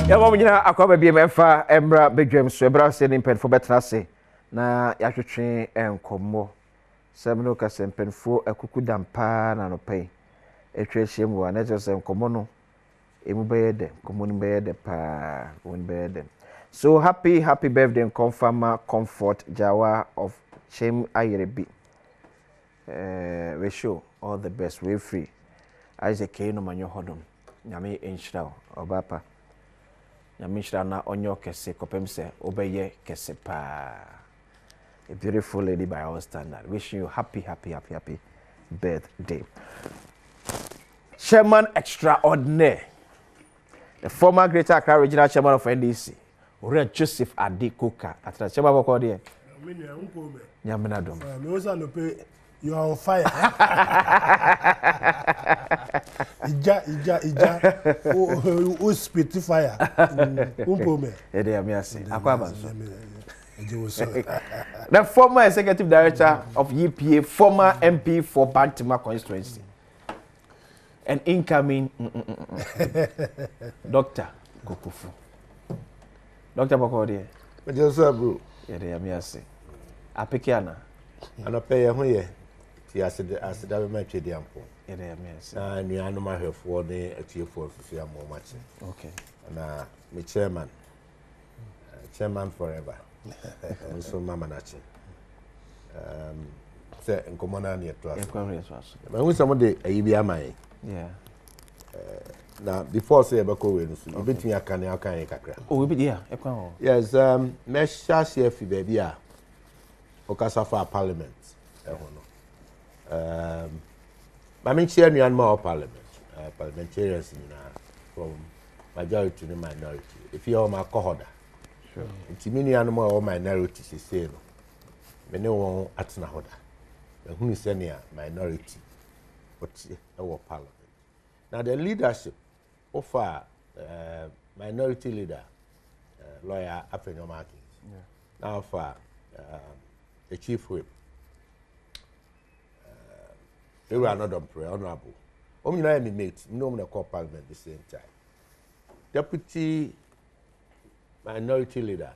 Ya mo nyina akwa bia memfa embra bedwam so ebra se ni mpenfo betra se na yahwetwe enkommo semno ka se mpenfo akuku dampa na no pay etwehye mu na je se enkommo no emu beyede enkommo no beyede pa won beyede. So happy birthday confirmer comfort Jawa of Chem Ayerebi. We show all the best, we free Isaac no manyo hodom nyame enhyira obapa nyame enhyira na onyo kese kopem se obeye kese pa. A beautiful lady by our standard. Wishing you happy birthday. Chairman extraordinaire, the former Greater Accra Regional Chairman of NDC, Ore Joseph Adikoka. Atra chairman boko there. Nyamena dom. You are on fire. Ija. Oh, spit fire. Umpome. Ede amiase. Akwaba so. The former executive director of EPA, former MP for Baltimore constituency, and incoming Dr. Kokufu. Dr. Bokodi. Just bro. Ede amiase. Apekiana. Anope ho ye. Ti aseda be ma twedi ampo. Ede amiase. Na nuanu mahwefo ne atiefo fifi amomache. Okay. Na me chairman forever. So mama nachi. Say nkomo na ne to aso. But when somebody ayibi amai. Yeah. Now before say ebeko we no so ebetumi aka ne aka kakra. Oh, we be there. Yes, me share fi baby a okasa for parliament. I mean share nuan ma parliament. Parliamentarians from majority to minority. If you are my cohorter. Sure. It's many animal or minority say no. Me no one atna hoda. Who is any minority but our parliament. Now the leadership of minority leader lawyer Afenyomarkins. Yeah. Now for the chief whip they were not honorable. You know me mate, no one call parliament the same time. Deputy minority leader,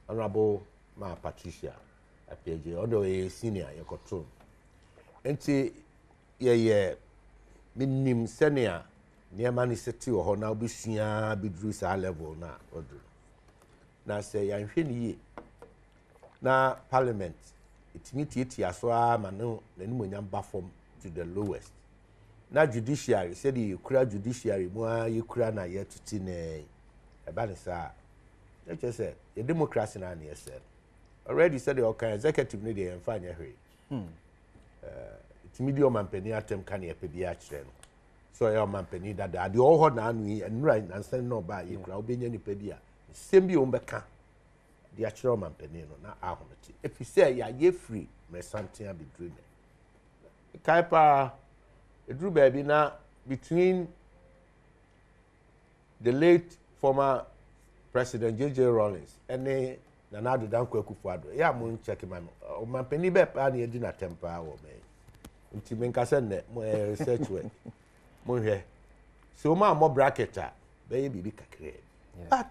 Honorable Ma Patricia Appeje, although a senior, you control. And see, minim senior, near money city or now be senior, be drew our level now. Now say, I'm feeling now parliament, it's meet it, Yaswa, Manu, the Numunian Baffom to the lowest. Now judiciary, said you cry judiciary, more you cry na yet to tin a banisa. Let's just say, the democracy now near said. Already said the okay executive need and find your way. It's medium and penny attempt can you pay so your man penny that the all hot and right and send no by you crowd being any pedia. Same be on beka. The actual man penny no na if you say ye free, may something be dreaming. Kaipa it drew baby now between the late former President J.J. Rawlings and Nanado Danko Kufuado. Yeah, moon checking my man penny bep and you didn't temper or me. Until Menkasene, more research way. Moon here. So my more bracketer, baby be cacre. But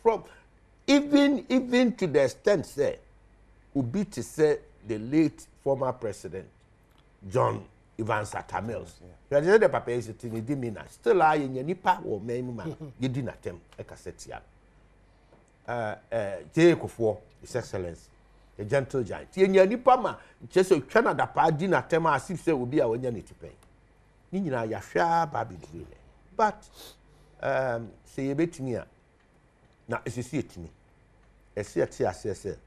from even to the extent say, Ubi to say the late former president John Evans Atamils. You know the papa is sitting in Dimina. Still I in your nipa or man, you didn't attempt a cassetia. J. Kufuor, His Excellency, a gentle giant. Your nipa ma, just so Canada pa dinner tema as if say will be our unity pay. Nina Yasha Baby Drill. But say a bit near. Now, as you see it to me, a see a tear says,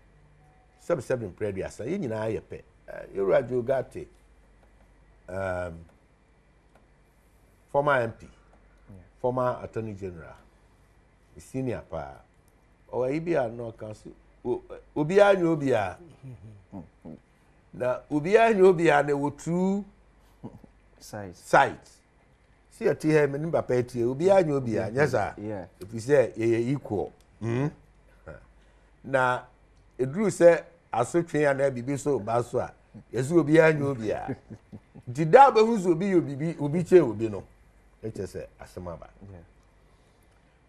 sub-7 previous, in your eye, you radio gatti. Former MP, former Attorney General, the senior pa, or EPA no council. Ubia Nubia. Now, Ubia Nubia, there were two sides. See a tea him and Mbapeti, Ubia Nubia, yes, sir. Yeah. If you say equal. Now, a drew say, I saw train and be so baswa. Yes, Ubia Nubia. Did that who's will be you be no. Let's just say Asamaba.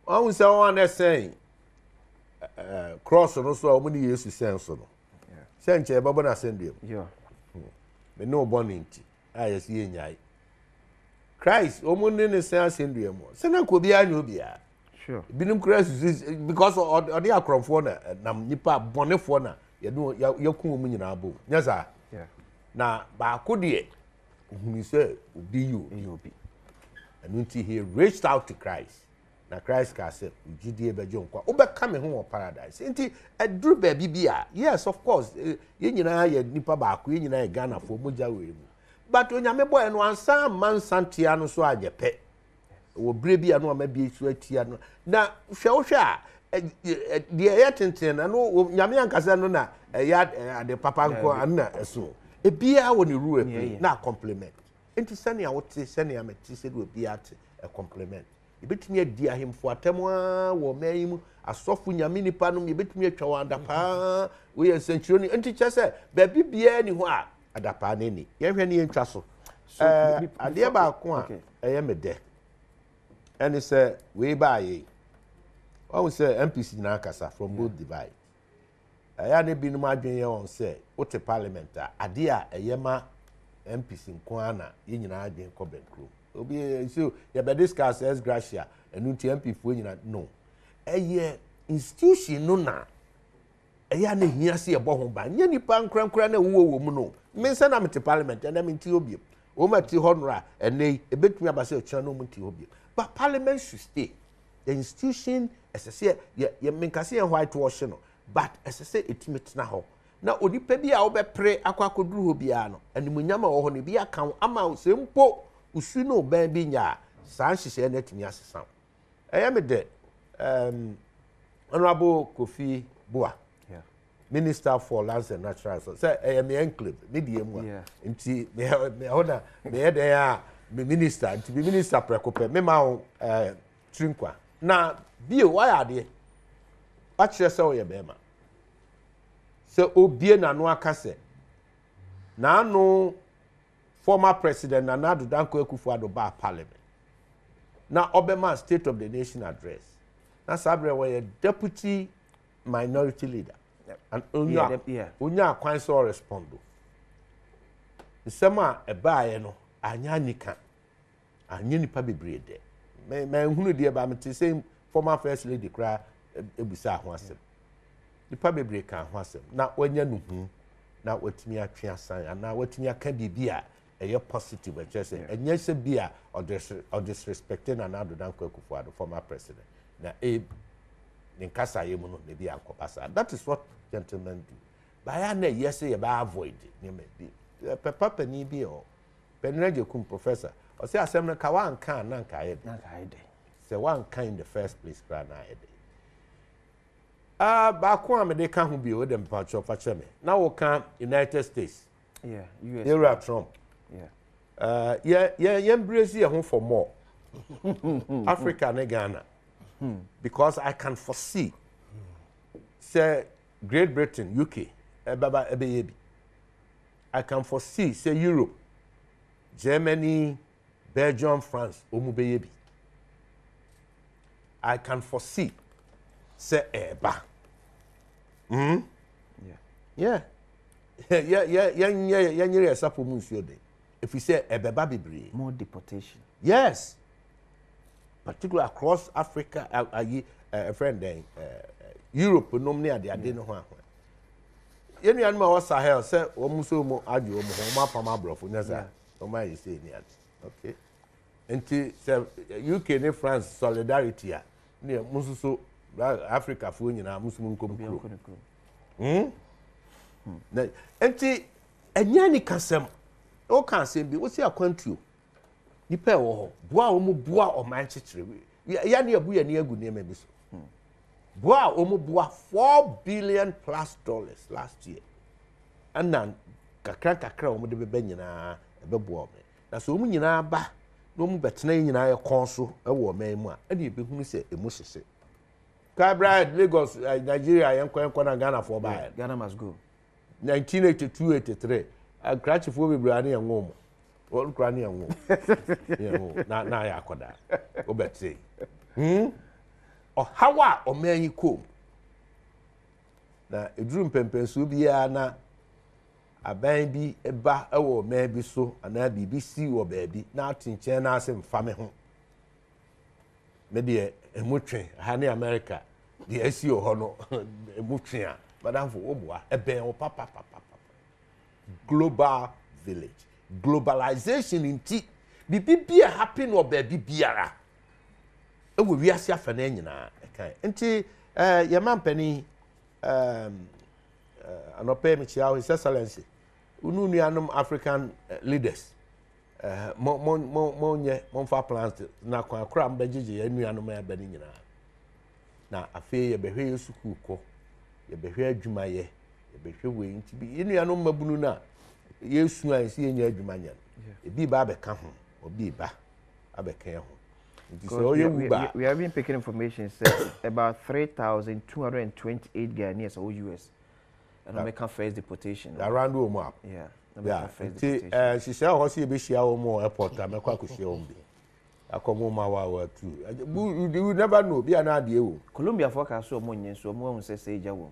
I say one that saying cross no so omo ni Yesu sense no. Senche babo na sendem. Yeah. Me no boninti. Yes ye nyai. Christ omo ne sense sendem mo. Se na ko bia nya obia. Sure. Binum Christ because odi akromfo na nipa bonefo na ye no yakun omo nyina abo. Nyasa. Yeah. Na ba ko de ohuni se obi you obi. And until he reached out to Christ. Na Christ ka say ugidie beje nkwa obeka me ho paradise nti eduru ba bibia yes of course ye nyina ye nipa ba ko ye nyina ye Ghana fo moja we mu but onyame boy no ansa man santia no so ajepe wo bre bia no ma bia su atia no na hwe a de ye tenten na no nyame ankasa no na ya de papa nko anna eso bia wo ne ru api na compliment nti sane a wote sane a meti se do bia te a compliment ibetumi adi ahemfo atemwa wo mayimu asofu nyame nipa no ibetumi atwa wanda pa we ensanchiro ni enti kyese ba bibia ni ho a adapa ne ni ye hwe ne yentwa so ade ba ko a eye mede eni se we ba ye o say MPC na akasa from both divide aya ne binum adwen ye on say wote parliament a ade a eye ma MPC nko ana ye nyina adwen ko benkro obi so ya be discuss as gracia enu ti MP fo nyina no eye institution no na eye na hia se ebo ho ba nya nipa nkrankra na wo mu no me se na mete parliament na me nti obi o ma ti honora ene ebetumi abase ochira no mu nti obi but parliament should stay the institution essese ye menkase en whitewash no but essese etimetna ho na onipa bi a wo be pre akwakoduru ho bia no animunyama wo ho ne bia kan ama se mpo usu no ban bi nya san hihye na timi asesa eye me de honorable Kofi Boa Minister for Lands and Natural Resources say eye me enclave me die mu nti me hoda me de ya me minister nti be minister prekope me ma trinkwa na bio why ade a kire se wo ye be ma se obie na no aka se na no former president Nana Danko Akufo-Addo ba parliament na Obama State of the Nation address na sabre we deputy minority leader and onya kwan so respond nsema ebaaye no anya nika anya nipa bebre de me hunu de ba mete say former first lady kra ebusa ho asem nipa bebre ka ho asem na wanya nuhu na watimi atwe asan na watimi aka bibia eye positive and just enye se bia or disrespecting Nana Danko Akufo-Addo former president na nkasa ye mu no ne bia akopasa that is what gentlemen do by na yes ye ba avoid ne me bi papa pani bi o penreje kum professor o say asem na ka wan kan na nka ye say wan kan in the first place kra na ye ba ko amede ka ho bi o dem pa cho fa che me na wo kan United States US era Trump embrace ye home for more Africa and Ghana because I can foresee say Great Britain UK I can foresee say Europe Germany Belgium France omubeyebi I can foresee say eba yeah sapo mu nsuo de if we say ebeba bebre more deportation yes particularly across Africa a friend then Europe no me ade no ho ahwa yenu anu ma wa Sahel say o muso mu ajo mu ho ma pam abrofo nyasa o ma yi say ni ade okay enti say UK ne France solidarity a ne mususo Africa fo nyina musumu nkom na enti anyani kasem o kan sem bi o si akwantuo nipa wo ho boa o mu boa o man chichire ya ne abu ya ne agu ne ma bi so boa o mu boa $4 billion+ last year and kakra o mu de be nyina be boa me na so o mu nyina ba no mu betena nyina ye kon so e wo man mu a e be hunu se emu sese Kabra Lagos Nigeria yenkon na Ghana for buy Ghana must go 1982-83 Cratch for be brand and wom. All cranny and wom. Na ya koda. Obet say. hawa oman yi kom na eduru mpempenso bia na aban bi eba ewo oman bi so ana BBC wo baabi na atinchen na asem fa me ho me de emutwen ha ne America de asi ho no emutwen a madam fo oboa eben wo papa global village globalization inti bibia happen wo baabi biara ewo wiase afa na nyina kan nti yemampani anope me chia his excellency unu nuanom African leaders mon fa plans na kwa kra mbagege ya nuanom aba ni nyina na afi ye behwe yesuku ko ye behwe adwuma ye behwe we nti bi nuanom mabunu na yesu ansi enya adwuma nya ebi ba be ka ho obi ba abeka ho. We have been picking information says about 3,228 Ghanaians or US and American first deportation. Around the map. Yeah. She said, "I see a bit more airport. I'm a quack share on me. I come home hour too. You never know. Be an idea. Colombia forecast so money, so more says say Jawo.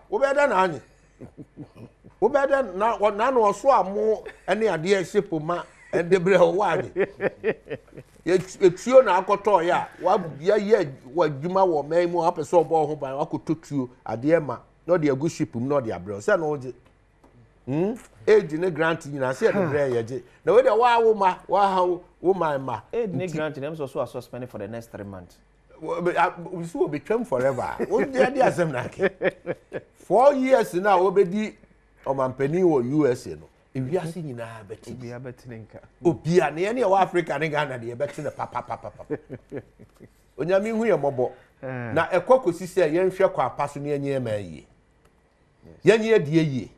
What better than Annie? What better now? What none or so more any idea ship ma and the bread wine. It's you now got ya. What what Juma or may more up a so ball home by Uncle Tutu at the Emma, not the good ship, not the abroad. Send all the age in a grant in a set of rare. No way the wow, woman, ma. Age in a grant in them also suspended for the next 3 months. We will become forever. What the idea is 4 years now, obedi Omampeni or USA. If you are seeing in a betting, be a betting. Oh, be an any of Africa and Ghana, the betting the papa. When you mean we are mobile. Now, a cocoa sister, young shall pass near me. Yan year, dear ye.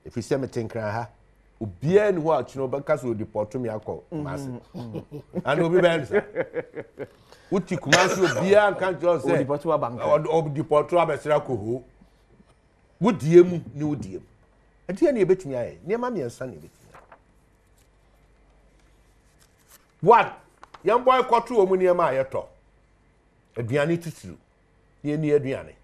If you send me think, Ubien watch no because we deport me. I call Master. And will be better. Would you come out to be and can't just say deport to a bank or deport to a Besraco? Would dear new dear? And here near bet me, near mammy and sonny. What? Young boy caught 2 women near my top. A Diani to two. Near Diani.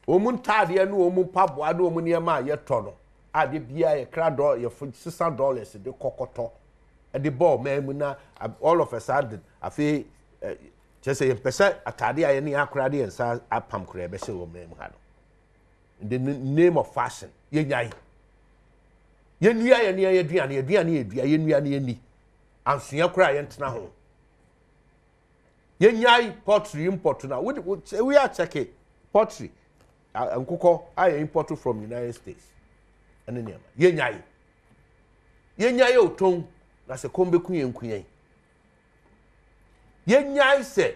Omun tadi anu omun pabo adu omun near my yet tono. Ade bia ye krado ye $600 de kokoto e de ball memuna all of a sudden afi just say pesa atade aye ne akrade en sa apam kra be se wo mem ha no in the name of fashion ye nyai ye nua ye ne ye duane ye nua ne ye ni ansua kra ye ntena ho ye nyai pottery import na we are check pottery nkoko aye import from United States. And then, ye oton na se kombe kunyen ye nyai se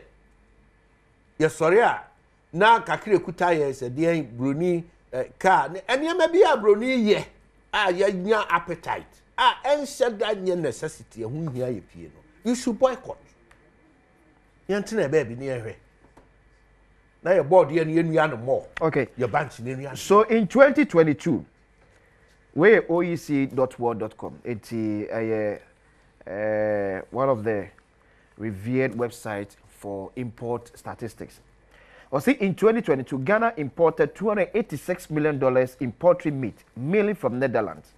ye sori a na kakire kuta ye se de broni car ne enema bia broni ye ye nya appetite ensheda nye necessity ehun hia ye pie no you should boycott ye ntena baby ne ehwe na ye board ye nua no more. Okay, your bank ne nua. So in 2022 where oec.world.com, it's one of the revered websites for import statistics. See, in 2022, Ghana imported $286 million in poultry meat, mainly from Netherlands,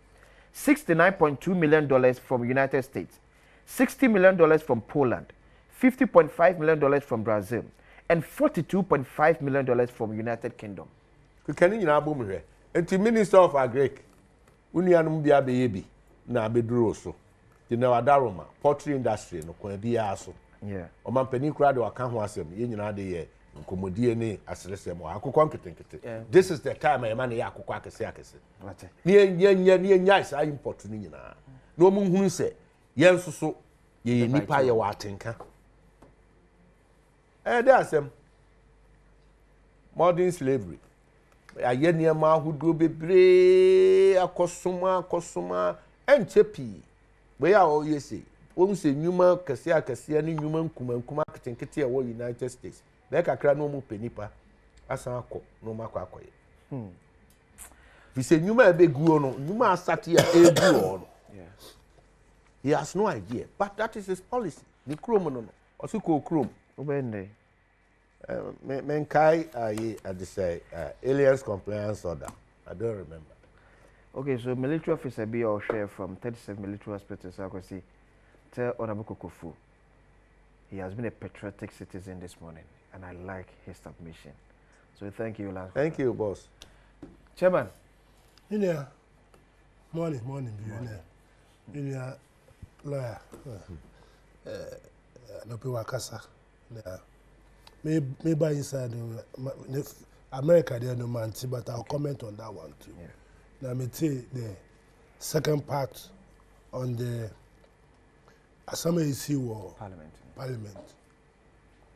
$69.2 million from United States, $60 million from Poland, $50.5 million from Brazil, and $42.5 million from United Kingdom. Can you know the Minister of Agric? Unianum bia be bi na beduro so the na wadaroma poultry industry no kwa bia so yeah omampani kura de waka ho asem ye nyina de ye nkomodie ne aseresem akokọ nketenkete this is the time I man ye akokọ akese wate ne nya sa import ni nyina no mu hunu se ye nsoso ye nipa ye watenka de asem modern slavery aye niema ahudo bebre akosoma enchepi we ya o yesi won se nyuma kase ni nyuma nkuma ketenkete e wo United States na kakra no mu penipa asan akọ no makọ akoye vi se nyuma e beguo no nyuma asate ya eguo no he has no idea but that is his policy ni krom no osiko krom Ubende. Menkai, I just say aliens compliance order. I don't remember. Okay, so military officer be or share from 37 military hospitals. I can see. Tell Honorable Kokofu. He has been a patriotic citizen this morning, and I like his submission. So thank you, Lance. Thank you, boss. Chairman. In morning, in lawyer. No pe wakasa. Maybe inside America there no man, but I'll comment on that one too. Yeah. Now me take the second part on the Assembly issue or Parliament.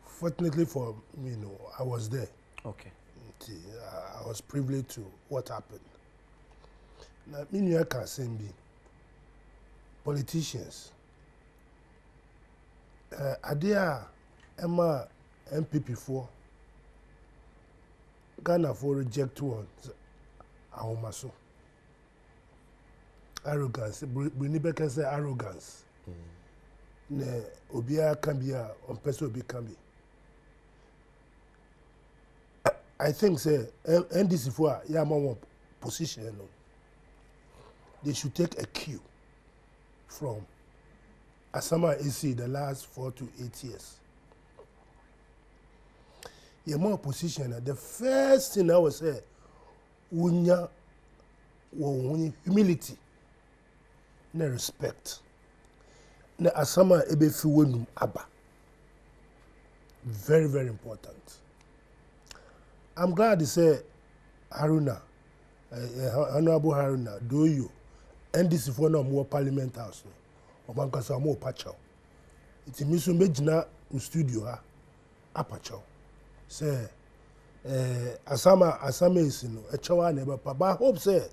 Fortunately for me, I was there. Okay. I was privileged to what happened. Now, me can say be politicians. Adia Emma MPP for Ghana for reject one. Ahomaso. Arrogance. Brunibe can say arrogance. Ne Obia can be a on person Obi can be. I think say NDC for Yama position. They should take a cue from Asama AC the last 4 to 8 years. Yama position. The first thing I would say, unya humility, ne respect. Ne Asama ebe fiwenum aba. Very, very important. I'm glad to say Haruna, Honorable Haruna, do you? NDC for no more Parliament House. Obankasa more pacho. It means you majina studio ha apacho. Say Asama is a chawa never. But I hope say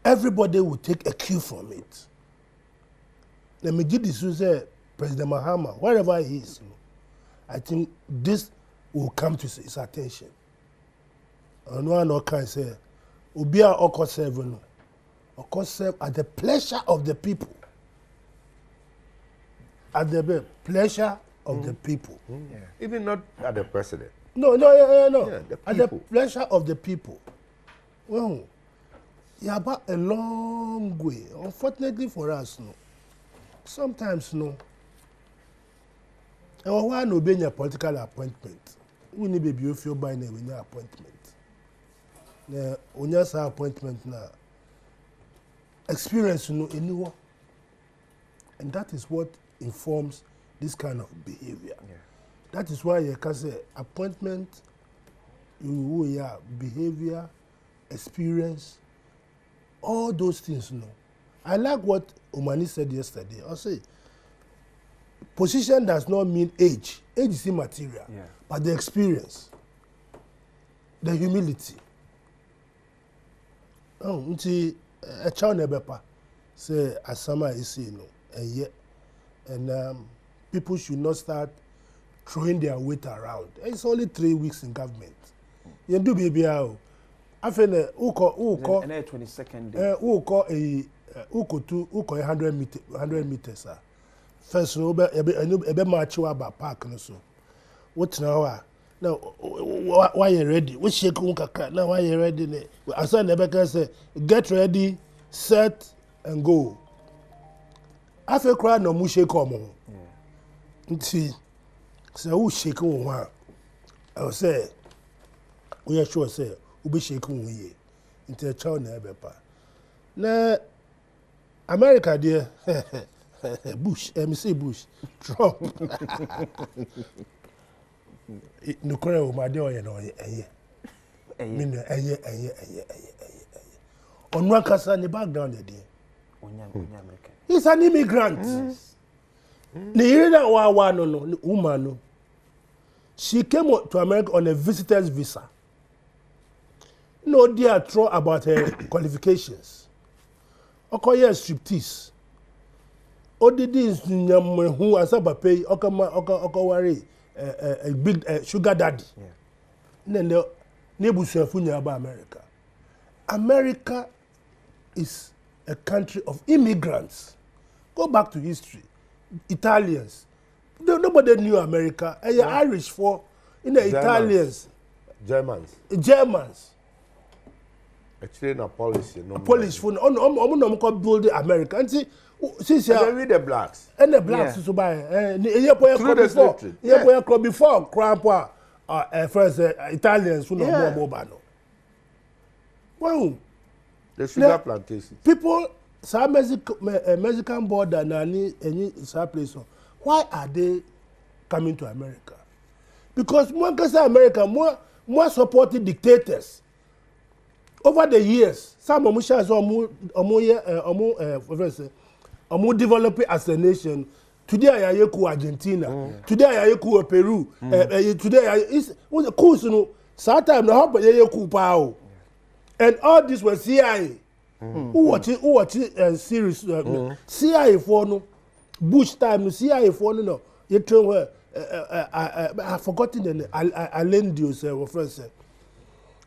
everybody will take a cue from it. Let me give this to say President Mahama, wherever he is, I think this will come to his attention. And one can say, Ubia Oko serve Oko serve at the pleasure of the people. At the pleasure of the people. Yeah. Even not at the president. No. Yeah, at the pleasure of the people. Well, you have a long way. Unfortunately for us, sometimes, and why no being a political appointment? We need to be feel by name in your appointment. The Onyasa appointment now. Experience anyone. And that is what informs this kind of behavior. Yeah. That is why you can say appointment, behavior, experience, all those things. I like what Omani said yesterday. I say, position does not mean age. Age is immaterial. Yeah. But the experience, the humility. A child never say Asama is and people should not start throwing their weight around. It's only 3 weeks in government. You do baby how. I feel who call 22nd day. Who call 100 meters. First, no, ebe march about park no so. What now? Now, why you ready? We shake unkaka. Now, why you ready? As I never can say, get ready, set, and go. I feel cry no mu shake on. See, so who shake on one? I will say, we are sure say, we be shaking we. Into a child never pa. Na America dear. Bush, MC Bush, Trump. No corner of my door, on one casa in the background, he's an immigrant. No, woman. She came to America on a visitor's visa. No dear throw about her qualifications. Okoye striptease. Odidis nyamwe who asaba pay okawari a big sugar daddy. Then nebusuafu nyaba America. America is a country of immigrants. Go back to history. Italians, Nobody knew America. And you're Irish for, Italians. Germans. Actually, no policy. No police for no build America. And see, since you read the blacks. And the blacks to buy. Before Crampa, first Italians who know more mobile. Well, the sugar plantation. People, some Mexican border and any place. Why are they coming to America? Because more America, more supported dictators. Over the years, some of them developed as a nation. Today I am Argentina. Today I am Peru. Today is course no. Sometimes no help power. And all this was CIA. Who watch series? CIA for no Bush time. CIA for no. You tell her. I've forgotten the name. Alendios first.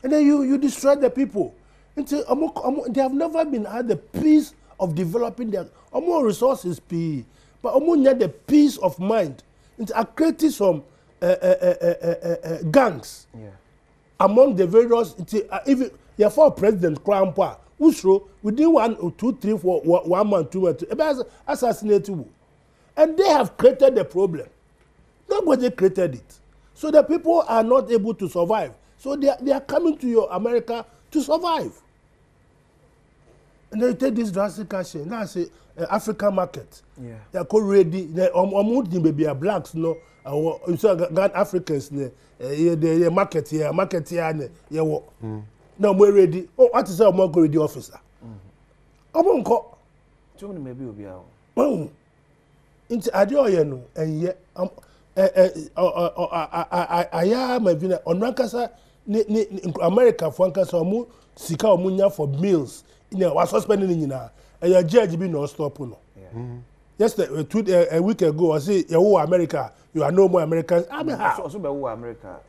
And then you destroy the people. They have never been had the peace of developing their resources, but need the peace of mind. I created some gangs among the various. Even for President Krampa, Usro within 1 or 2, 3, 4, 1 month, 2 months, assassinated, and they have created the problem. Nobody created it, so the people are not able to survive. So they are coming to your America to survive. And then you take this drastic action. Now say African market. Yeah. They are called ready. They maybe are blacks, no. So got Africans the market here, yeah. Now we're ready. Oh, what is our more ready officer? Omonko. Too many maybe will be out. Oh. Into adio no and yeah I am on Rankasa America for Ankasa sika omunya for meals was suspending in and your judge be no stop no. Just a week ago I say you America you are no more Americans. I mean how? So America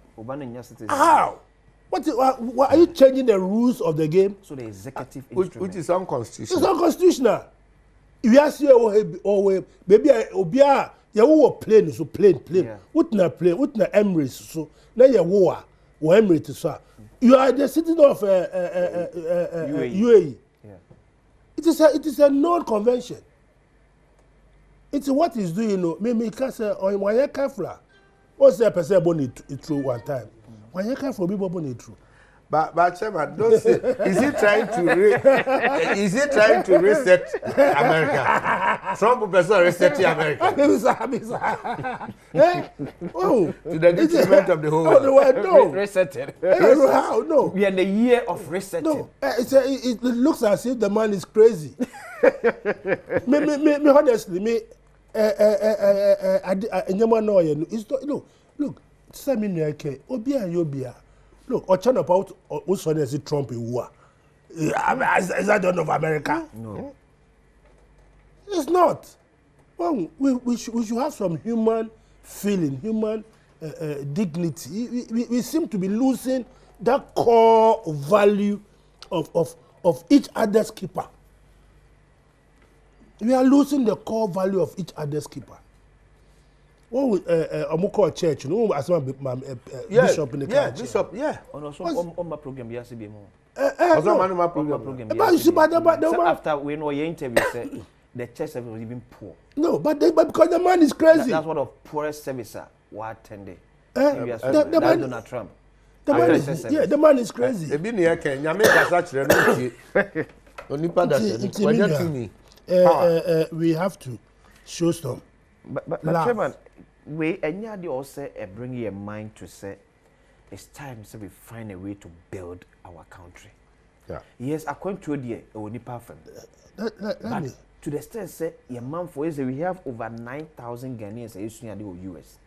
how? What are you changing the rules of the game? So the executive which is unconstitutional. It's unconstitutional. If you ask you baby obia you will plane so plane. What na plane? What na Emirates so na you war Emirates so. You are the citizen of UAE. Yeah. It is a non-convention. It's what is doing, you know. Me can say on one year careful. What's the percent bonnet true one time? 1 year careful people bonnet true. But Chairman, don't say. Is he trying to reset America? Trump person reset America. Oh, to the detriment of the whole world. No. Resetted. How? No. We are in the year of resetting. No. It looks as if the man is crazy. me honestly, me it's not. Look. Send me okay. Obia. Look, or China about also there's Trump in war. Is that the end of America? No. It's not. Well, we should have some human feeling, human dignity. We seem to be losing that core value of each other's keeper. We are losing the core value of each other's keeper. Well, Amuko Church, no, as my bishop in the church. Bishop, yeah. On my program, yes, be more. My program. But after we know your interview, said the church service was even poor. No, but because the man is crazy. That's one of poorest service were attended. Donald Trump. The man is crazy. We have to show some. But Chairman, we any also bring your mind to say it's time so we find a way to build our country. Yeah. Yes, according to the only perfect. But to the extent say your man for is we have over 9,000 Ghanaians using the US.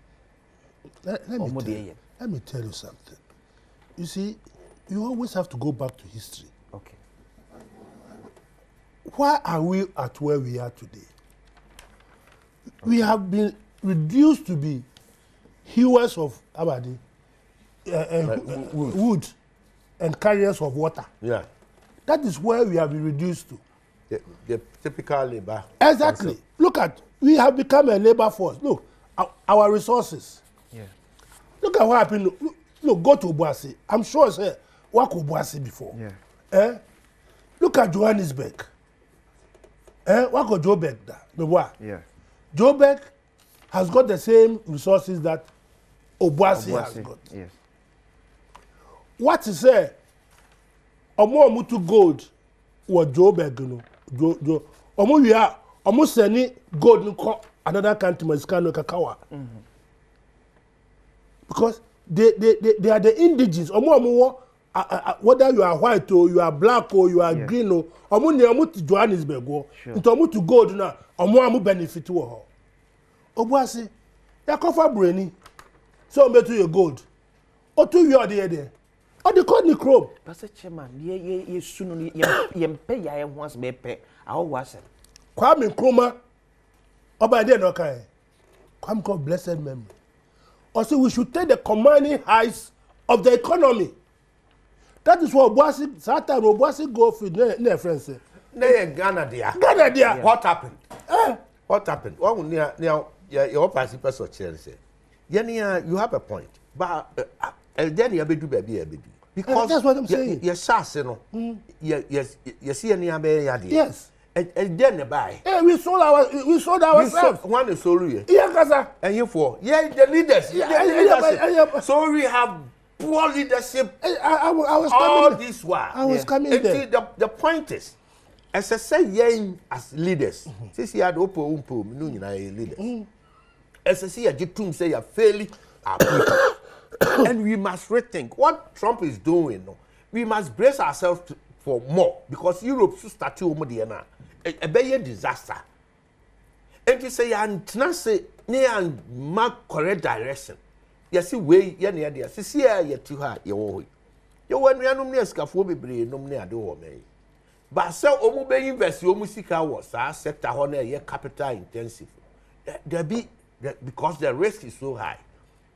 Let me tell you something. You see, you always have to go back to history. Okay. Why are we at where we are today? We have been reduced to be hewers of wood and carriers of water. Yeah. That is where we have been reduced to. The typical labor. Exactly. Concept. Look at, we have become a labor force. Look, our resources. Yeah. Look at what happened. Look, go to Obuasi. I'm sure say work Obuasi before. Yeah. Look at Johannesburg. What got Joburg there? The what? Yeah. Joburg has got the same resources that Obuasi has got. Yes. What is say? Omo to gold was Joburg, you know. Omo ya omo send gold no another country Mexico Kakawa. Because they are the indigenous. Omo whether you are white or you are black or you are green or omo to Johannesburg go. Into omo to gold na omo benefit wo. Obuasi ya cover brainy. So omo to your gold. O to you there. O the code ni chrome. Pastor Chairman, ye sunu ye mpe ya ye once be pe. Awo wase. Kwame Nkrumah oba there no kai. Kwame God blessed memory. Also we should take the commanding heights of the economy. That is what Obuasi Satan Obuasi go for ne friends say. Ne Ghana there. Ghana there. What happened? What happened? What now your person say. You have a point. But then you be do baby. Because that's what I'm saying. Yes, sir, no. Yes, see any yes. And then buy. We sold ourselves. One is sorry. Yeah, Kasa. And you for the leaders. So we have poor leadership. I was all coming. this while. I was coming there. The point is, as I say, yen as leaders. Since you had umpo, no, you leaders. As I see, you say you're failing our people. And we must rethink what Trump is doing. No? We must brace ourselves for more because Europe should start to a big disaster. And you say, and say, near mark correct direction. You see, way, you near there. See, you too hard, you way. You want me to scaffold, no near do me. But so, Omo invest your musica was our sector honor, your capital intensive. There be because the risk is so high.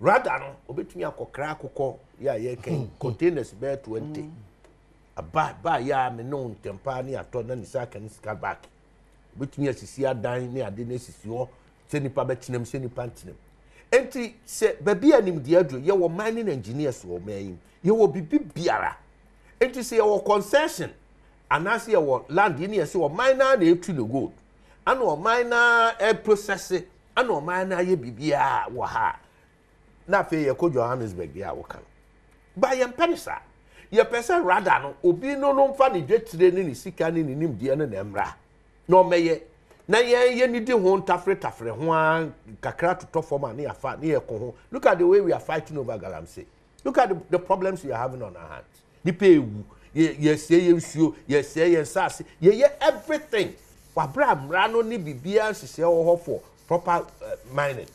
Rather, no, obetumi akokra akoko ya ye kan containers bear 20. Ba ya me no ntempa ni ato na ni saka ni ska back. Obetumi asisi adan ni ade na asisi ho se nipa betinem se nipa ntinem. Enti se baby anim de adro ye wo mining engineers wo mayin. Ye wo bibi biara. Enti se ye wo concession anase ye wo land ni ye se wo miner na etu no gold. Ana wo miner process ana wo miner ye bibia wo ha. Na fe ye ko Johannesburg ya wo kan ba ye mpensa ye pese rather no obi no mfa ne dwetire ne sika ne nim de ne emra no meye na ye ni di ho tafre ho an kakra to form na ya fa ne ye ko ho. Look at the way we are fighting over Galamsey. Look at the problems we are having on our hands. Ni pe ewu ye say ye nsuo ye say ye sase ye everything wa bra mra no ni bibia sese ho for proper mining.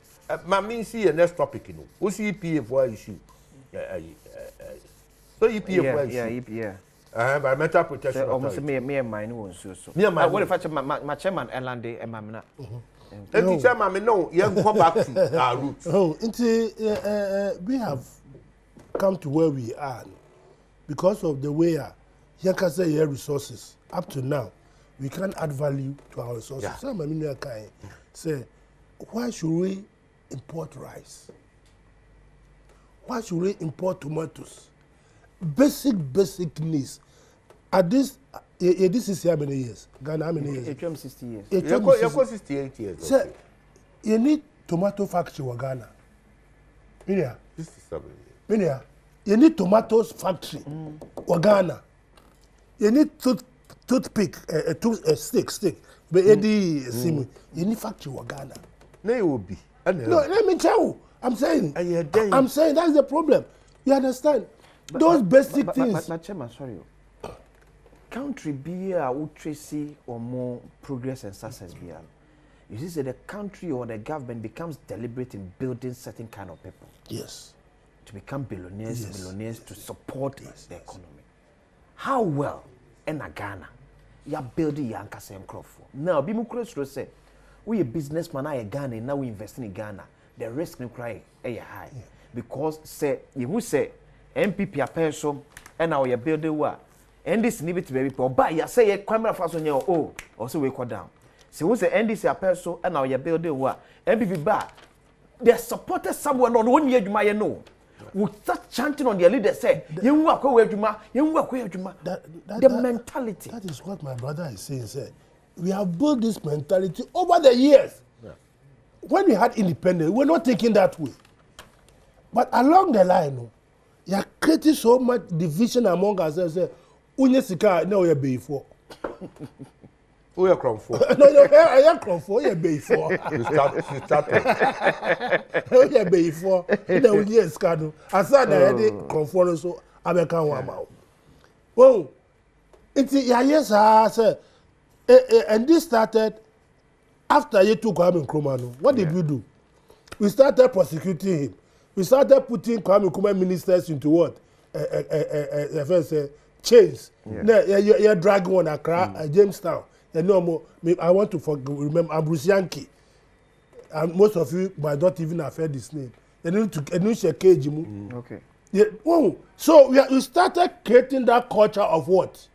Mami see the next topic, you know. What's EPA for issue? So EPA for issue. Yeah, EPA. Environmental protection. Almost me and mine was so. Me and mine. What if I my chairman Elande and Mamina? And the chairman, no, you go back to our roots. Oh, we have come to where we are because of the way you can say resources. Up to now, we can't add value to our resources. Yeah. Some can say, why should we import rice? Why should we import tomatoes? Basic needs. At this is how many years? Ghana, how many years? It 60 years. You're 68 years. Sir, you need tomato factory in Ghana. Minia. 67 years. Minia. You need tomatoes factory in Ghana. You need toothpick, stick. But you need factory in Ghana. No, it will be. No, let me tell you. I'm saying that's the problem. You understand? Those basic things. But Chairman, sorry. Country be a tracy or more progress and success be. You see, the country or the government becomes deliberate in building certain kind of people. Yes. To become billionaires to support the economy. How well in Ghana you are building your Ankasem crop for? Now, be more say. We a businessman I Ghana now we investing in Ghana. The risk no cry high. Because say you who say MPP a person and now you build the wa and this need to be people buy you say camera fast on your or so we go down. So who say NDC a person and now you build the wa MPP ba they supported someone on 1 year Juma, you know. We start chanting on their leader, say, you work away Juma, you work away Juma. The mentality. That is what my brother is saying, sir. We have built this mentality over the years. Yeah. When we had independence, we were not thinking that way. But along the line, you are creating so much division among ourselves. Unye sika na oye be for. Who you come for? No, I am come for. Oye be for. You start. Oye be for. Na unye sika no. Asa na yede come for so abeka one ma. Well, it's yes sir. And this started after you took Kwame Nkrumah. What did we do? We started prosecuting him. We started putting Kwame Nkrumah ministers into what? Chains. You're dragging one Accra, Jamestown. You know, I want to remember Bruce Yankee. And most of you might not even have heard his name. You need to share cage. Okay. Yeah, oh, so we started creating that culture of what?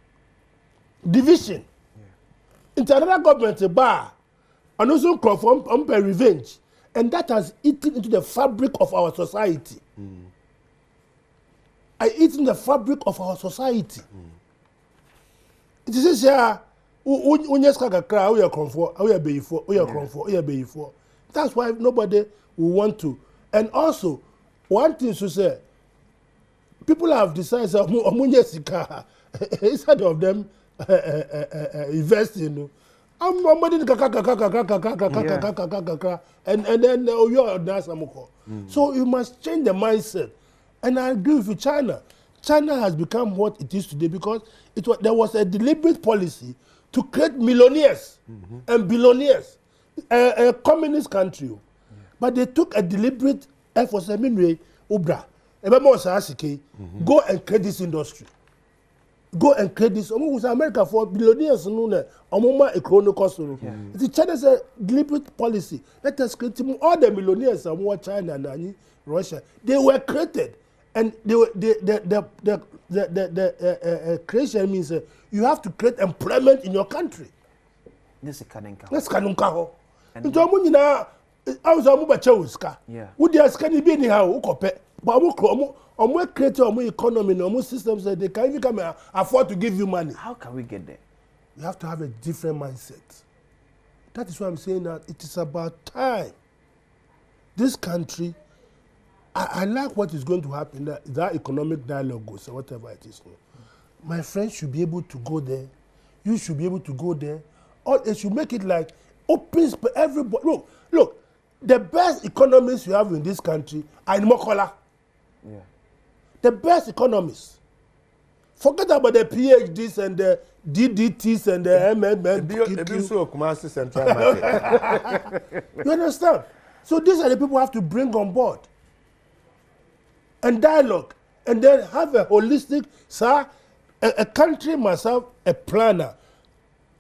Division. International government a bar and also conform on revenge, and that has eaten into the fabric of our society. I eaten the fabric of our society. It is here. That's why nobody will want to. And also, one thing to say, people have decided instead of them investing, and then you are so you must change the mindset. And I agree with you, China. China has become what it is today because there was a deliberate policy to create millionaires and billionaires, a communist country. But they took a deliberate effort. Go and create this industry. Go and create this. America for billionaires. The China's a deliberate policy. Let us create all the millionaires and China and Russia. They were created, and the creation means you have to create employment in your country. This is Kanenka. Let's Kanunka. Into Munina, I was a Mubacha. Would you ask any be anyhow? But we create our economy, our systems that they can even come and afford to give you money. How can we get there? You have to have a different mindset. That is why I'm saying that it is about time. This country, I like what is going to happen, that economic dialogue goes, or whatever it is. My friends should be able to go there. You should be able to go there. Or they should make it like open for everybody. Look, the best economists you have in this country are in Mokola. Yeah. The best economists. Forget about the PhDs and the DDTs and the You understand? So these are the people who have to bring on board. And dialogue. And then have a holistic, sir, a country must have a planner.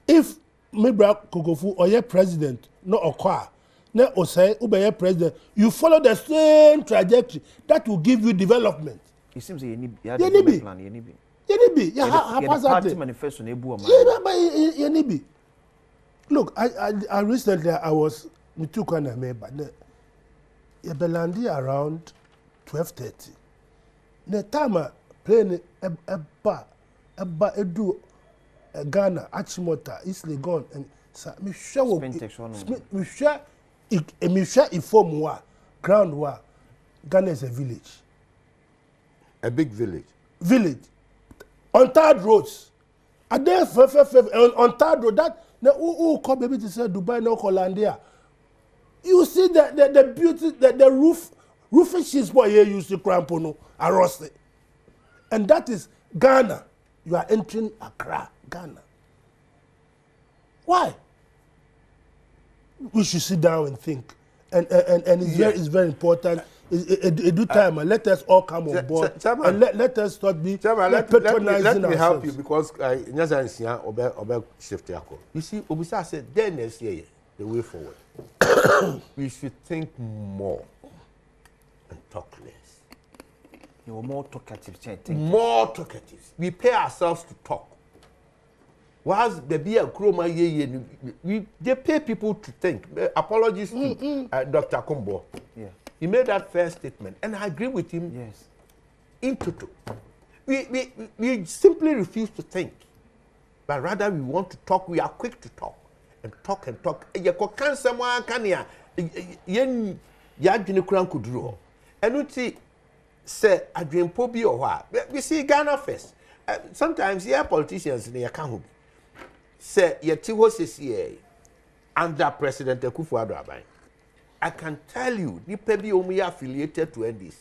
If Mibra Kokofu or your president, no Okwa, no Osei, Ubeye president, you follow the same trajectory, that will give you development. It seems you need a plan. Party manifesto. Look, I recently I was with two kind of member. You belandi around 12:30. The time playing a edu Ghana, Achimota, East Legon, and me share inform wa ground wa Ghana is a village. A big village. Village. On tarred roads. And then on tarred road, that who come baby to say Dubai no Hollandia. You see the beauty, the roofing sheets boy here used to crampono arroste. And that is Ghana. You are entering Accra, Ghana. Why? We should sit down and think. And it's very important. A do time, let us all come on board, and let us start be patronizing let me help you because shift. You see, Obisa said, then next year, the way forward, we should think more and talk less. You were more talkative. More talkative. We pay ourselves to talk. whilst the beer chroma they pay people to think. Apologies to Dr. Kombo. Yeah. He made that first statement, and I agree with him. Yes. In total, we simply refuse to think, but rather we want to talk. We are quick to talk and talk and talk. You can someone can ya jini kuran kuduro. And we see say adwin pobi or what. We see Ghana first. Sometimes politicians in your can't say your tiwo says under President Akufo-Addo Abai. I can tell you, the people only affiliated to NDC.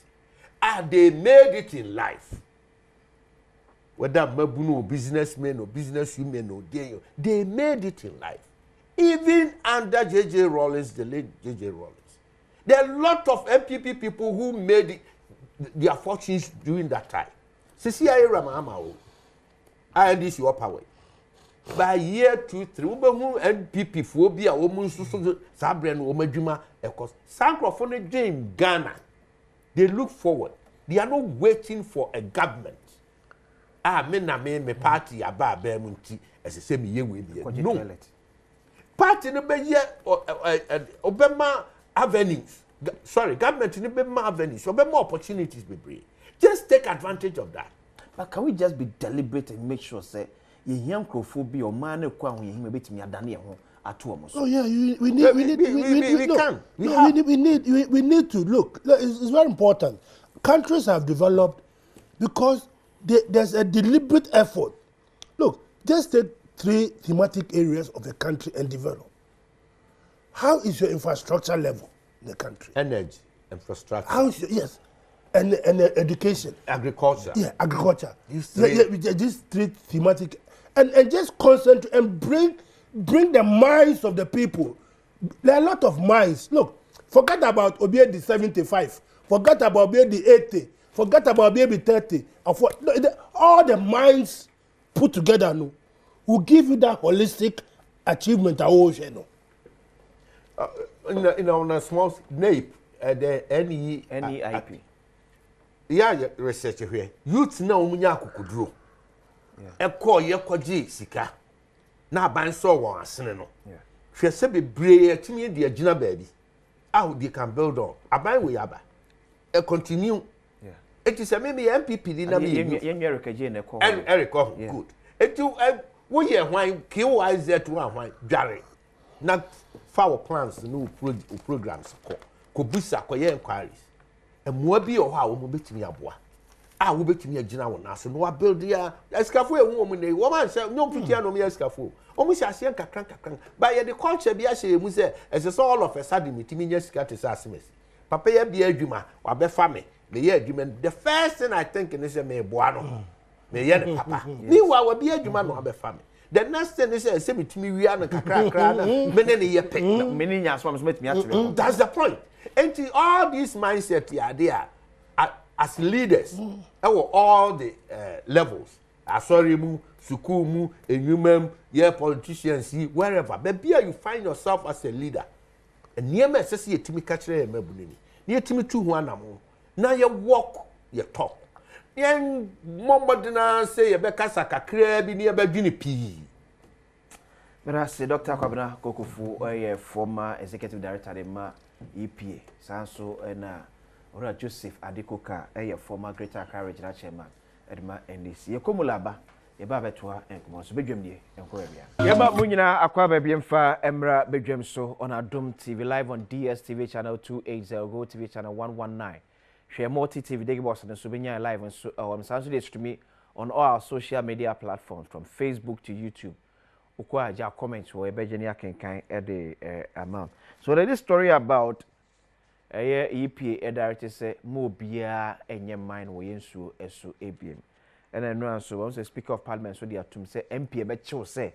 They made it in life. Whether mabuno businessmen or businesswomen or they made it in life. Even under J.J. Rawlings, the late J.J. Rawlings. There are a lot of MPP people who made their fortunes during that time. CCI Ramama, INDC your power. By year 2, 3, NPP phobia, woman, Sabran, Omajuma, because Sankrofone in Ghana. They look forward. They are not waiting for a government. Me party about Bermunti as a same year will be. No. Party no be Obama avenues. Sorry, government in Obama avenues. Obama opportunities be bring. Just take advantage of that. But can we just be deliberate and make sure say young crophobia or man kwa when you bit me adani ho atuomos. Oh yeah, we need to look. It's very important. Countries have developed because there's a deliberate effort. Look, just take 3 thematic areas of the country and develop. How is your infrastructure level in the country? Energy, infrastructure. How is your, yes, and education. Agriculture. Yeah, agriculture. These 3. These 3 thematic, and just concentrate and bring the minds of the people. There are a lot of minds. Look, forget about Obiedi 75. Forget about Obiedi 80. Forget about Obiedi 30. All the minds put together will give you that holistic achievement. In a small NAPE, the NEIP. Yeah, research here. Youth now munya kukudro. Eko ye kwaji sika. Na ban so won asene no. Hwe se bebre atimi de agina baabi. How they can build on. Aban we aba. E continue. Yeah. It is a maybe MPP di na me. Eric J na ko. Eric good. Etu wo ye hwan KYZ to hwan dware. Na for plans no programs ko busa ko ye inquiries. Emua bi o ha wo mo betimi aboa. Wo betimi agina wo na so no wa build ya escafo ehu wo ne wo man say no fitia no me escafo. Omo si ase kakran. But ye the culture bi ase mu say ese all of a sudden mitimi nya sika te say asemes. Papa ye bi adwuma wa be fa me ye adwuma. The first thing I think is me boa no. Me ye ne papa. Ni wa bi adwuma no wa be fa me. The next thing is say mitimi wi an kakra na me ne ye pe. Me ni nya so mitimi atere. That's the point. And all these mindset are there as leaders all the levels. Asorimu, Sukumu, Enyumem, yeah, politicians, wherever. But here you find yourself as a leader. And near me, says you Timmy Catcher and Mebunini. Near Timmy 2 1 Now you walk, you talk. Young Mombadina say a Becasaka crab near Bagini P. But I say Dr. Kwabena Kokofu, a former executive director of EPA, Sanso and Joseph Adikoka, a former Greater Accra Regional Chairman, Edma NDC. Yokomulaba, Yaba Betua, and Kumos Bedjem and Korea. Yaba Munina, Aqua Biemfa, Emra Bedjem so on Adom TV, live on DSTV channel 280, Go TV channel 119. Share multi TV, Degi Boss and Subinia live on Sanso streaming on all our social media platforms from Facebook to YouTube. Ukwa ja comments or Ebejenia can at the amount. So there is story about EPA director say mo bia enye mine wo yensu esu ABM. And then no so once the Speaker of Parliament so they atum say MP be chew say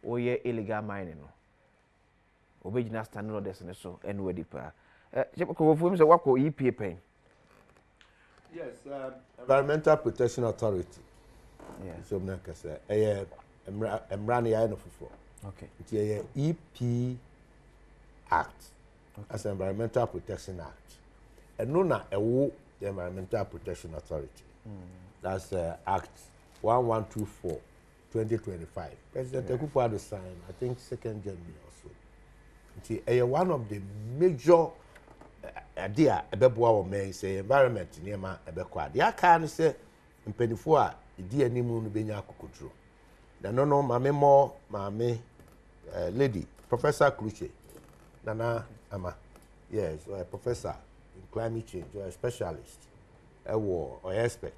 oye illegal mining no. Obejina standing orders ne so anywhere deeper. Ko fo say wako EPA pen. Yes, Environmental Protection Authority. Yeah. So na kase Emrani ya no fofo. Okay. It's EP Act. Okay. As Environmental Protection Act. And no na the Environmental Protection Authority. That's Act 1124 2025. President Akufo-Addo signed, I think 2nd January or so. It's one of the major idea ebeboa wo men say environment niema ebekwa. The aka say mpenifo a idi animu no benya akokotro. Na no maame lady Professor Kluche Nana Ama. Yes, a professor in climate change, or a specialist. Or expert.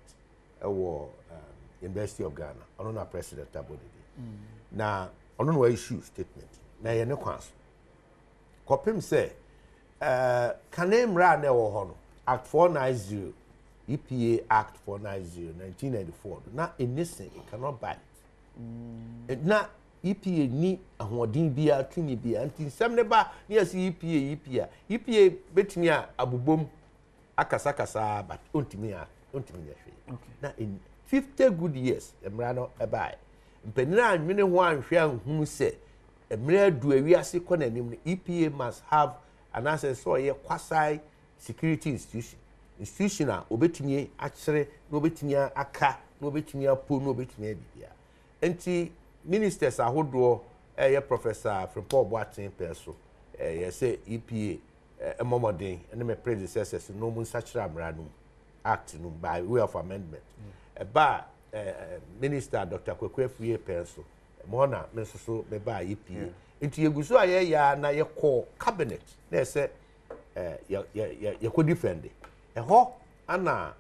University of Ghana. I don't know president about it. Now, I don't know issue statement. Now you know kwans. Kopim say Kanem ra na wo ho no Act 490 EPA Act 490 1994. Now in this thing it cannot bite. Now EPA ni ahoden bia tumi bia anti nsem ne ba na yesi EPA betumi a abubom akasakasa but ontumi ya hwe. Now in 50 good years emra no ebai mpenina anwene ho anhwe anhunu se emra du awiase kɔ nanim no EPA must have an answer so ye quasi security institution a obetumi akyere na obetumi aka na obetumi apo na obetumi abia enti ministers ahodo Professor Frimpong Boateng-Penso say EPA emomoden and my predecessors no mun sachira mranu act no by way of amendment Minister Dr. Kwekwe Penso mo na me so me ba EPA nti yeguso aye ya na ye call cabinet na say ye ko defend ho ana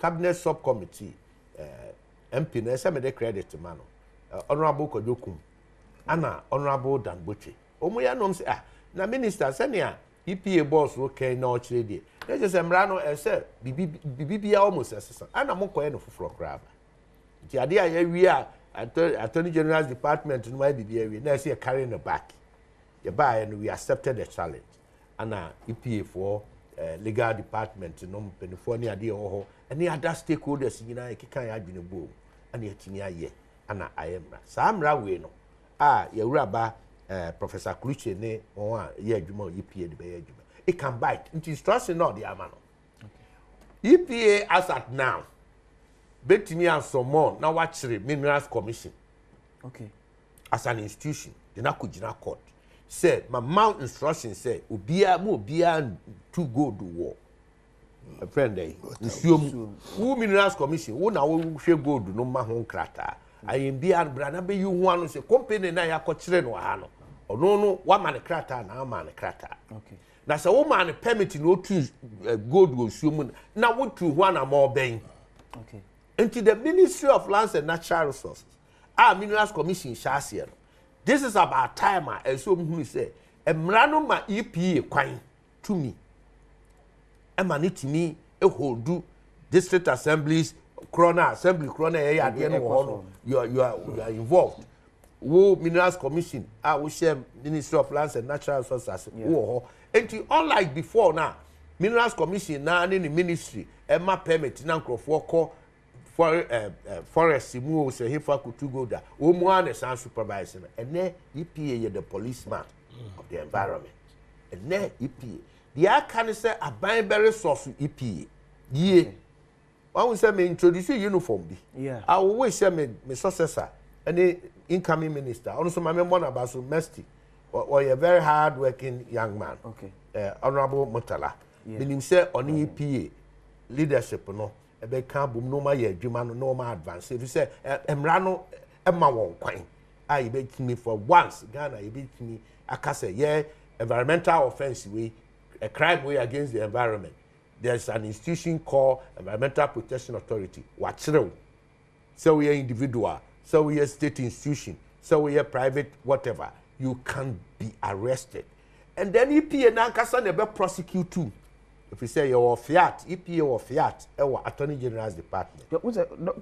cabinet subcommittee MP na say me the credit man Honorable Kojokum ana Honorable Danboche omo ya nom say na minister senia EPA boss wo kai na o kire die na je say mra no say bibia almost sesa ana mo koye no foforo kraba nti ade a ya wi a Attorney General's department no why bibia wi na say carry the back ye ba and we accepted the challenge ana EPA for legal department no penifo ni ade ho any other stakeholders nyina ekika ya adwene bo ana yetimi aye ana ayemra samra we no yawura ba Professor Kluche ne won ye adwuma EPA de be ye adwuma it can bite into instruction not the amano EPA as at now betimi and some more na wachire Minerals Commission as an institution the na kujina court say my mount instruction say obia to go do war a friend nsuom who Minerals Commission who na wo hwe gold no ma ho krata ayembia brana be yu ho anu se company na yakɔkyere no ha no ono wa man krata na man krata na se wo man permit no tu gold go suom na wo tu ho na mo ben into the Ministry of Lands and Natural Resources Minerals Commission share this is about time so who say emra no ma EPA kwan to me emanitini hold district assemblies Corona Assembly, Corona area, you are involved. Wo Minerals Commission, we share Ministry of Lands and Natural Resources. And unlike before now, Minerals Commission now in the ministry, Emma permit now for forest move say if I could go there. One is supervisor, and then EPA the policeman of the environment, and then EPA. The I can say a binary source EPA. Yeah. I will say me introduce uniform bi. Yeah. I will always say me successor any incoming minister. Also my member about so Mesty or a very hard working young man. Honorable Mutala. Meaning say on EPA leadership no e be kan bom no ma ye adwuma no ma advance. If you say emra no emma won kwan. I be me for once Ghana you be me akase yeah environmental offense we a crime way against the environment. There's an institution called Environmental Protection Authority. Wachiro. So we are individual. So we are state institution. So we are private, whatever. You can be arrested. And then EPA now can never prosecute too. If you say you're fiat, EPA or fiat, or Attorney General's department.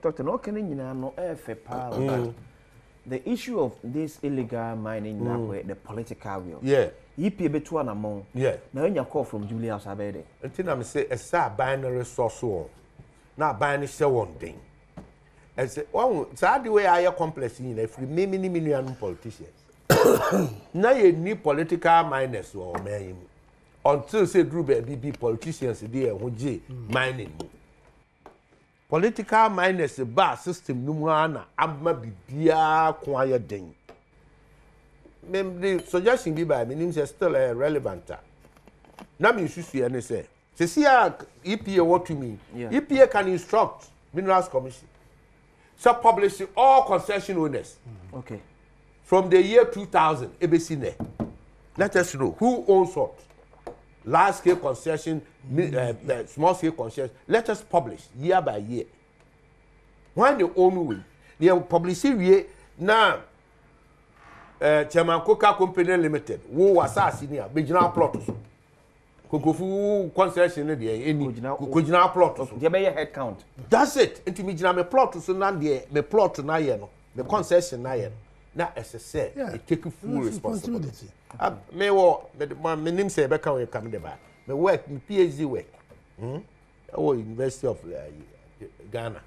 Doctor, no can no the issue of this illegal mining the political will. Yeah. EPA betu na mon. Yeah. Now when you call from Julius Abede. Until I'm say a binary source on. Now binary show one thing. And say, oh, so the way I are complex in if we many million politicians. Now you need political miners or man. Until say Drew BB politicians there who J mining. political minus bar system no mu ana amma bibia ko aye den the suggestion be by me is still relevant na me susu ene say see EPA what to me EPA can instruct Minerals Commission so publish all concession owners okay from the year 2000 ebesine let us know who owns what large scale concession small scale concession let us publish year by year when the own way they publish we now Chairman Coca Company Limited wo wasasi ni a begina plot so kokofu concession ne de any kojina plot so dey be head count that's it into me gina me plot so na de me plot na ye no me concession na ye no na SSA it take full responsibility me wo me nim say be kan we come de ba me work me PhD work University of Ghana.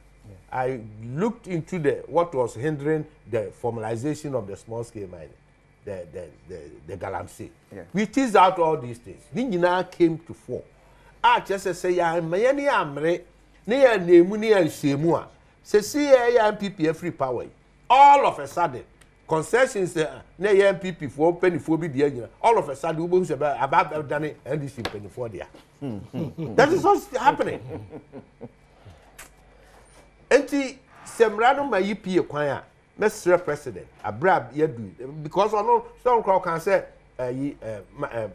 I looked into what was hindering the formalization of the small scale mining, the galamsey. Yeah. We teased out all these things. Ningina came to fore. Just say ya mayani amre ne ya nemu ne ya shemu a se see ya MPP free power. All of a sudden concessions ne ya MPP for penny bi dia all of a sudden we go say about done NDC penny for dia. That is what's happening. Enti semrano ma EPA kwan a Mr. President abra yadu because ono some crowd can say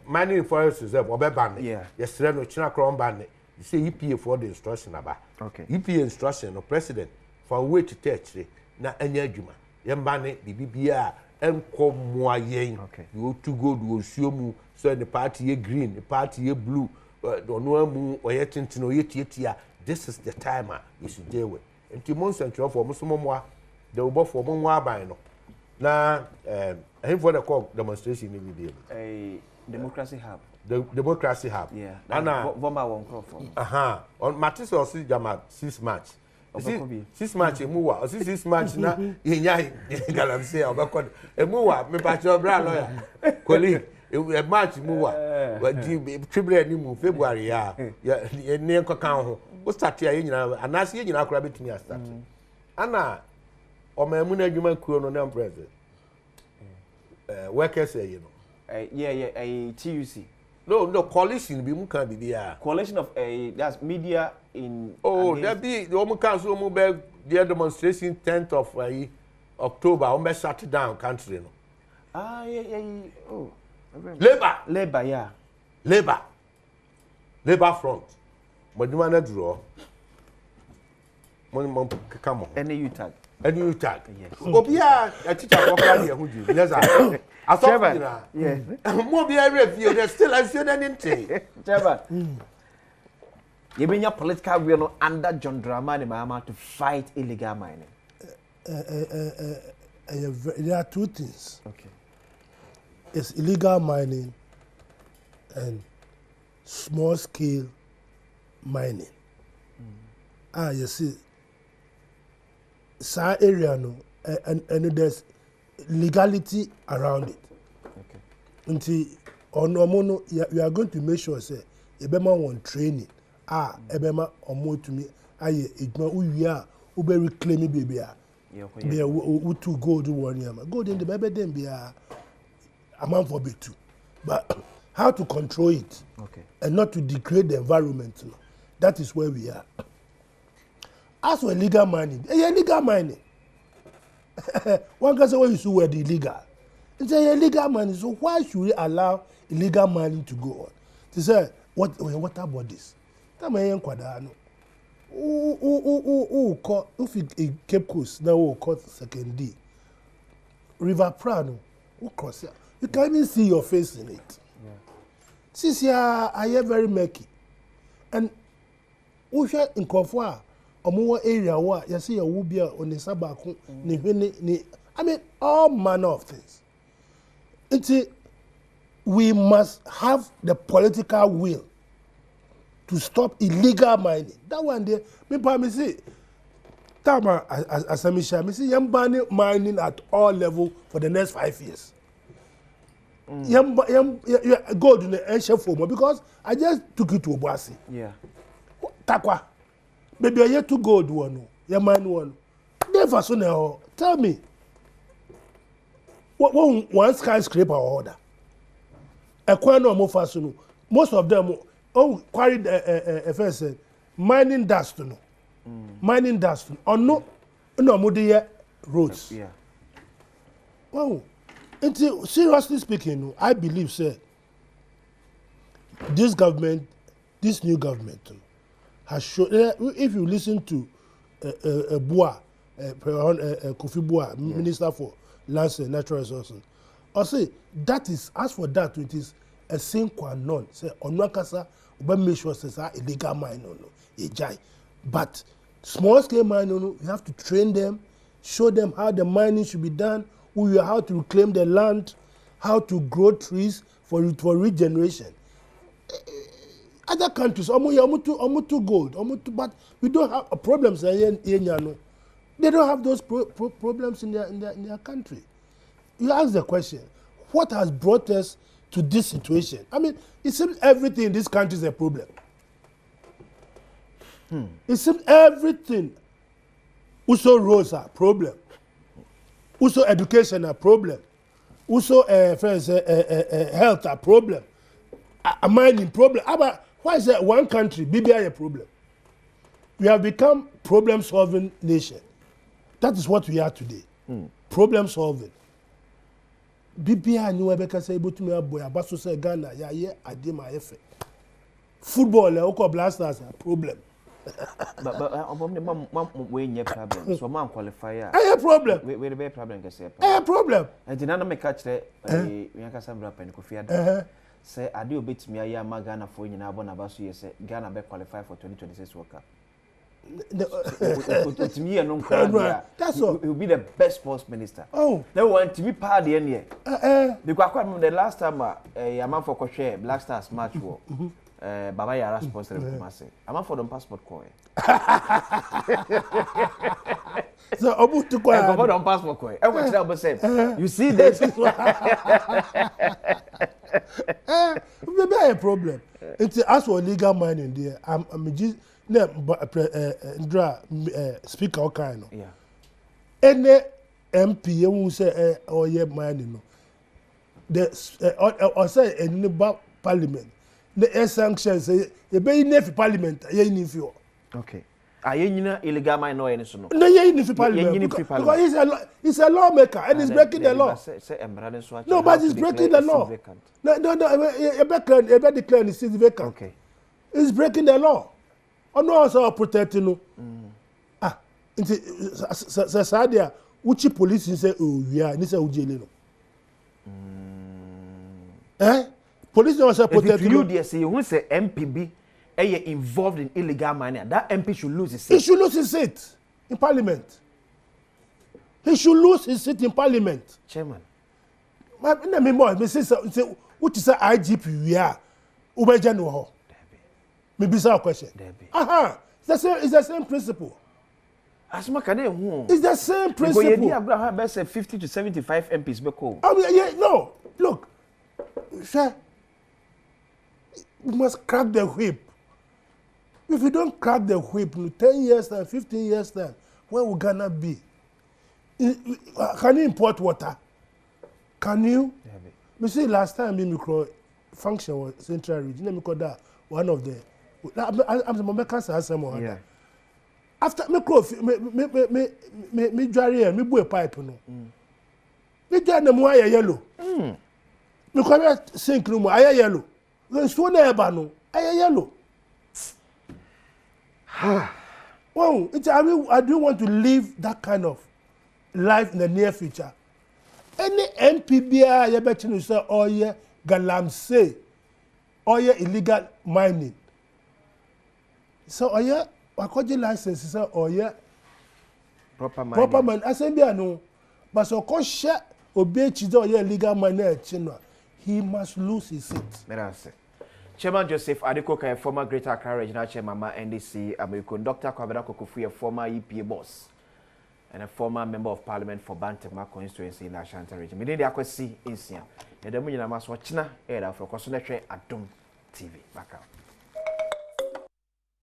mining forest reserve obeban yes no china crown ban you say EPA for the instruction aba okay EPA instruction no president for way to touch na anya adwuma yemba ne bibia enko moayen you to go do osuomu so the party ye green the party ye blue ono amu oyetintino oyetietia this is the time you should deal with nti monsentrol for musumomwa the ubo for monwa ban no na him for the call demonstration ni bi a democracy hub the democracy hub yeah na voma won crofon on Mattis also jama 6 March 6 March emuwa 6 March na yenya galamsey obekod emuwa me patcho bra lawyer colleague March emuwa wadi triple ni mu February ya ne nkokan ho o start ya nyina anase nyina akora betumi a start ana o mamu na adwuma kuo no na president workers say you know yeah TUC no coalition bi mu kan bibia coalition of that's media in there be the omu council omu be their demonstration 10th of October omu be shut down country no oh labor yeah labor front moduma na duro mon kaka mo any you tag yes obia a teacher go cry here hu ji leza asofo na yes mo bia review there still assume anything Chairman you been your political will under John Dramani Mahama to fight illegal mining there are two things okay it's illegal mining and small scale mining. You see, sa area no, and there's legality around it. Okay. Until on you are going to make sure say ebema want training. Ebema omo to me. Aye, igma uya ube reclaim baby. Be to gold 1 year. Gold in the baby then be a amount for bit too. But how to control it? Okay. And not to degrade the environment. No. That is where we are. As for illegal mining, illegal mining. One can say, well, you should wear the illegal. It's illegal mining, so why should we allow illegal mining to go on? They say, what about this? Tell me, Kwadano. If in Cape Coast, now we call second D. River Prano, who cross here. You can't even see your face in it. Since I am very murky. And we share in Kofwa, or more area where you see a wubia on the Sabaku, I mean, all manner of things. We must have the political will to stop illegal mining. That one day, me say, Tama, as I say, I'm banning mining at all levels for the next 5 years. Go to the ancient form because I just took it to Obuasi. Yeah. Takwa. Baby, I yet to gold one. Your man one. Never so now. Tell me. What one skyscraper order? A quano more fast. Most of them quarried first mining dust. No. Mining dust. Or no modia roads. Yeah. Wow. Seriously speaking, I believe, sir, this government, this new government, has shown. If you listen to Boa, Kofi Boa, Minister for Lands and Natural Resources, I say that is, as for that, it is a sine qua non. Say onwakasa, but make sure say illegal mine no, but small scale mine no, you have to train them, show them how the mining should be done, how to reclaim the land, how to grow trees for regeneration. Other countries, almost too gold, but we don't have problems here. They don't have those problems in their country. You ask the question, what has brought us to this situation? I mean, it seems everything in this country is a problem. It seems everything. Also roads are problem. Also education a problem. Also health a problem. A mining problem. But why is that one country BBI a problem? We have become problem-solving nation. That is what we are today. Problem-solving. BBI knew Rebecca say able to me a boy. Abaso say Ghana ya adema efe. Football oko blasters a problem. But we need problem. So man qualifier. I have problem. We the problem can say. I have problem. And did not make catch the we can say bra pen Kofi Adom. Say ade obetimi aya ma Ghana for nyina abo na baso ye say Ghana be qualify for 2026 World Cup. That's all. He will be the best sports minister. Oh. They want to be part of the end. Because I remember the last time a man for Koshe Black Stars match war. Baba Yara sponsor Kumasi. A man for them passport coin. So about to go. Baba them passport coin. I want to say, you see this? Maybe I have a problem. It's as for legal mining there. I'm just speaker all kind. Yeah. Any MP who say or yeah mining no. The or say in parliament. The sanctions say you be in the parliament. You in for. Okay. Are you illegal mine no any so no? No, you in the parliament because he's a lawmaker and he's breaking the law. No, but he's breaking the law. No. You declare the seat vacant. Okay. He's breaking the law. Oh no, also protecting no. Sadia, which police say oh yeah, ni say ujele no. Police also protecting. You there say you say MPB involved in illegal mining. That MP should lose his seat. He should lose his seat in parliament. He should lose his seat in parliament. Chairman. Me say what is IGP we are. Ubeja no ho. Maybe a question. It's the same principle. As much as it's the same principle. Because Abraham best 50 to 75 MPs be called. No, look, sir, we must crack the whip. If you don't crack the whip in 10 years time, 15 years time, where we gonna be? Can you import water? Can you? Me see last time me micro function was central region. Me call that one of the. I'm the American answer more. Yeah. After me close, me dry here, me boy pipe no. Me dry na mo aye yellow. Me come sink no mo aye yellow. When so na eba no aye yellow. Wow, I do want to live that kind of life in the near future. Any MPBA you bet you say oh yeah galamsey, oh yeah illegal mining. So oh yeah, wakoje license say oh yeah proper mining. I say be no, but so ko share obe chize oh yeah illegal mining chinwa, he must lose his seat. Merase. Chairman Joseph Adekoka, a former Greater Accra Regional Chairman, NDC, American Dr. Kwabena Kokofu, a former EPA boss, and a former member of Parliament for Bantama constituency in the Ashanti region. Mede de akwasi insia. E de munyi na maso china era for Adom TV. Back out.